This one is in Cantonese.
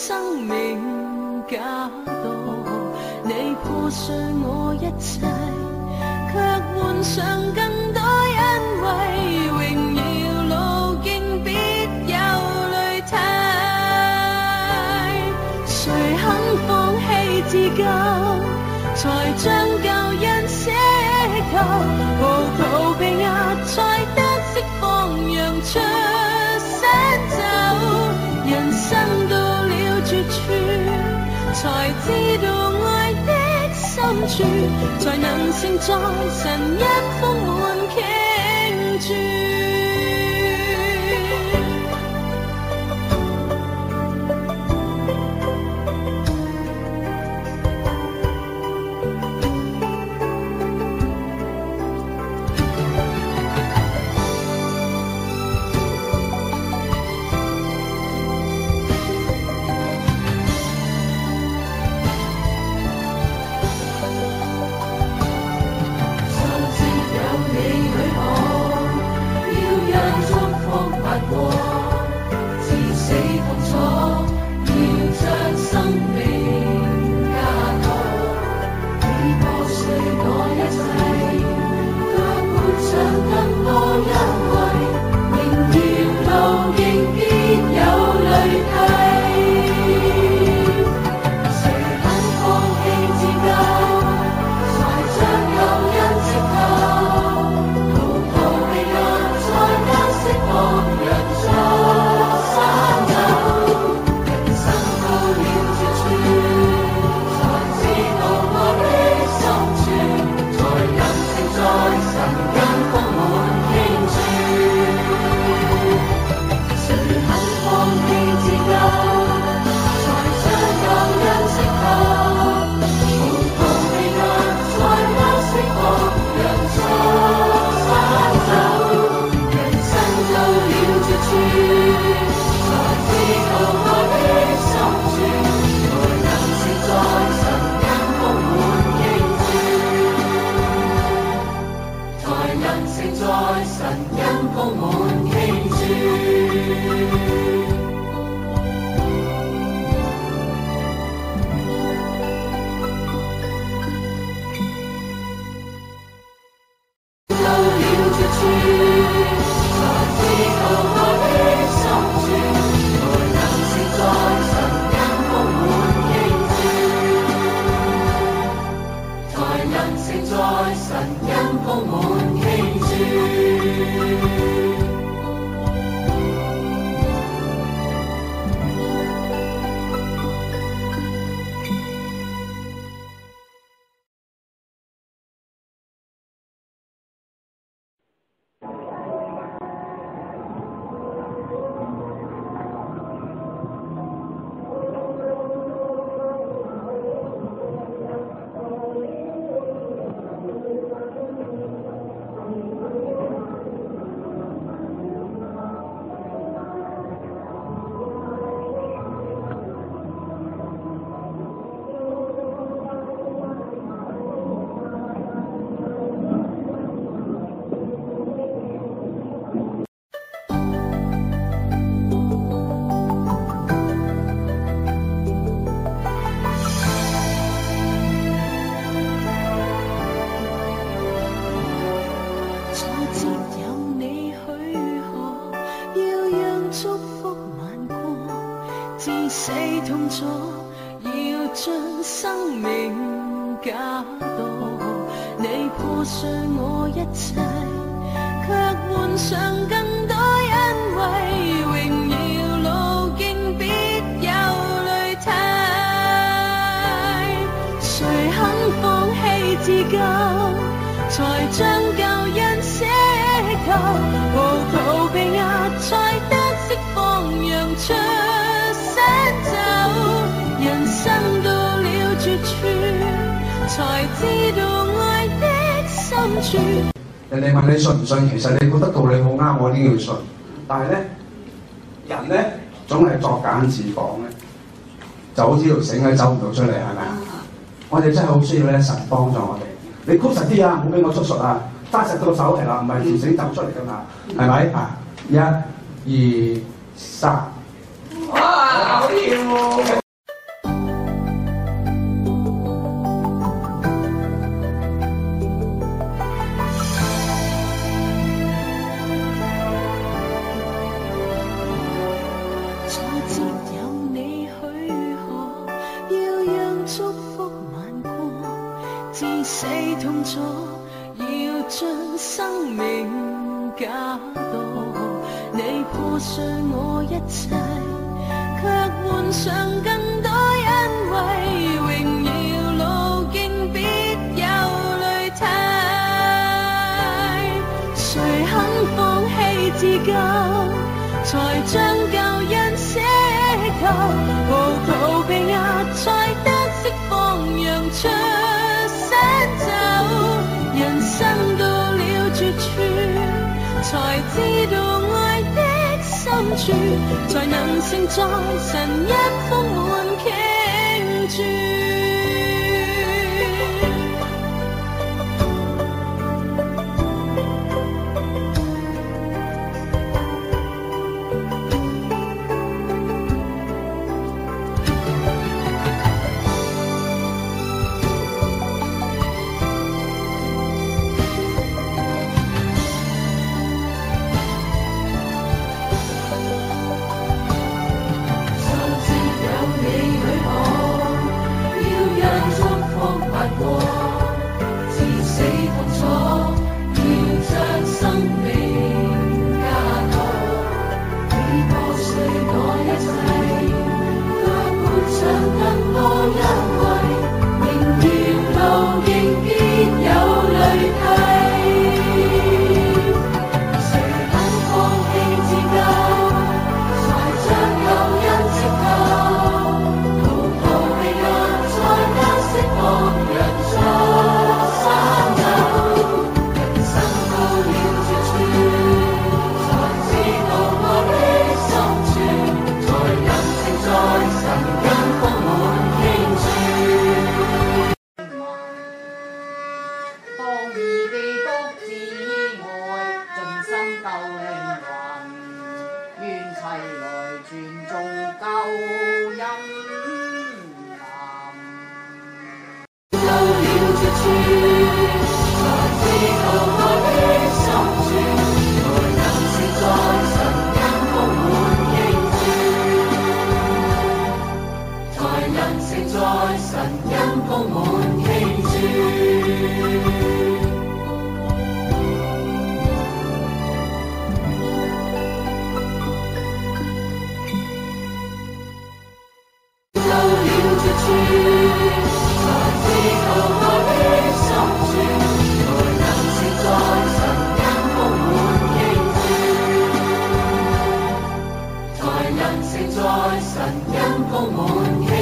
生命假道，你破碎我一切，卻換上更多恩惠。榮耀路徑必有淚涕，誰肯放棄自救，才將救恩捨舊。葡萄被壓才得釋放，釀出新酒。人生到了絕處，才知道愛的深處，才能承載神恩豐滿傾注。人哋問你信唔信，其實你覺得道理好啱，我呢要信。但係咧，人咧總係作繭自綁咧，就好似條繩咧走唔到出嚟，係咪啊？我哋真係好需要咧神幫助我哋。你箍實啲啊，唔好俾我出術啊！揸實到手係啦，唔係條繩走出嚟㗎嘛，係咪啊？1、2、3。哇！好嘢！要。早知有你許可，要讓祝福晚過，至死痛楚，要將生命加多。你破碎我一切，卻換上更多恩惠。榮耀路徑必有淚涕，誰肯放棄自救，才將救恩捨舊，葡萄被壓才得釋放，釀出新酒。人生到了絕處，才知道愛的深處，才能承載神恩豐滿傾注。在神恩豐滿。